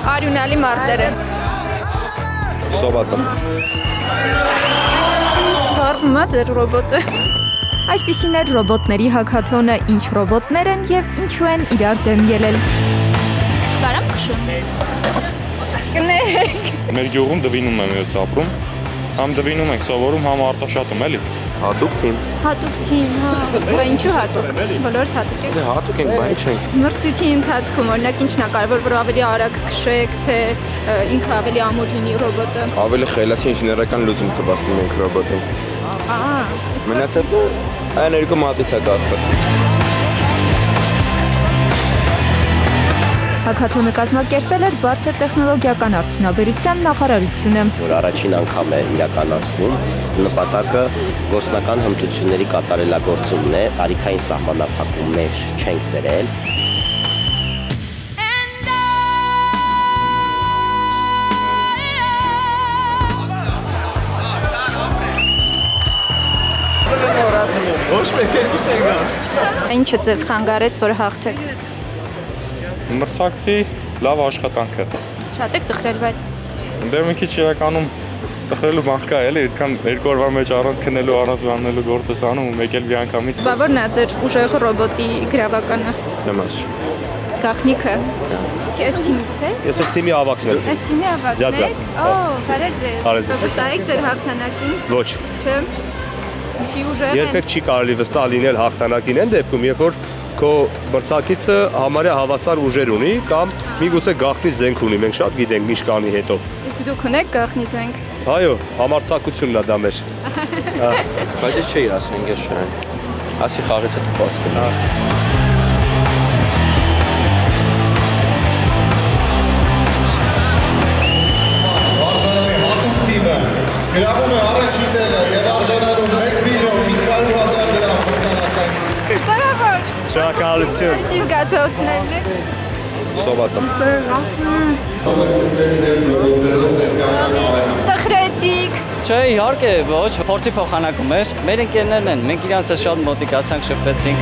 Արյունալի մարդեր են։ Սոված եմ։ Վարվում է ձեր ռոբոտը։ Այսպիսին էր ռոբոտների հակաթոնը, ինչ ռոբոտներ են և ինչու են իրար դեմ ելել։ Կարամ քշում։ Կներեք։ Մեր գյուղում դվինում եմ ես ապրում, համ դվինում ենք սովորում, համ արտաշատում էլի։ Հատուկ թիմ։ Հատուկ թիմ, հա։ Բա ինչու հատուկ։ Բոլոր հատուկ եք։ Դե հատուկ ենք, բայց չենք։ Մրցույթի ընթացքում օրինակ ինչն է կարևոր, որ ավելի արագ քշեք, թե ինքը ավելի ամուր լինի ռոբոտը։ Ավելի խելացի ինժեներական լուծում կվասնի մենք ռոբոտին։ Մնացածը այն երկու մատից է կախված։ Հակաթոնը կազմակերպել էր բարձր տեխնոլոգիական արդյունաբերության նախարարությունը։ Որ առաջին անգամ է իրականացվում, նպատակը գործնական հմտությունների կատարելագործումն է, տարիքային սահմանափակումներ չենք դրել։ Ինչը ձեզ խանգարեց, որ հաղթեք։ Մրցակցի լավ աշխատանքը։ Շատ եք տխրել, բայց Դե մի քիչ իրականում տխրելու բան կա էլի, այդքան երկու օրվա մեջ առանց քնելու, առանց վանելու գործ ես անում ու մեկ էլ մի անգամից։ բա որն է ձեր ուժեղ ռոբոտի գրավականը։ Դեմաս։ Գախնիկը։ Այս թիմից է։ Ես այդ թիմի ավակն եմ։ Այս թիմի ավակն եք։ Օ, բարև ձեզ։ Բարև ձեզ։ Վստահ եք ձեր հաղթանակին։ Ոչ։ Չէ։ Ինչի ուժեղ են։ Երբեք չի կարելի վստահ լինել հաղթանակին այն դեպքում, երբ որ քո մրցակիցը համարյա հավասար ուժեր ունի կամ միգուցե գաղտնի զենք ունի, մենք շատ գիտենք ինչ կանի հետո։ Իսկ դուք ունեք գախնի զենք։ Այո, համարձակությունն է դա մեր։ Բայց ես չէի ասենք ես շան։ Ասի խաղից հետո բաց կնա։ Արժանանի հատուկ թիմը գրավում է առաջին տեղը եւ արժանանում 1 միլիոն 500,000 դրամ մրցանակային։ Շնորհավոր։ Շնորհակալություն։ Այսի զգացողություններն եք։ Սոված եմ։ Տխրեցիք։ Չէ, իհարկե, ոչ, փորձի փոխանակում էր։ Մեր ընկերներն են, մենք իրանց հետ շատ մոտիկացանք, շփվեցինք։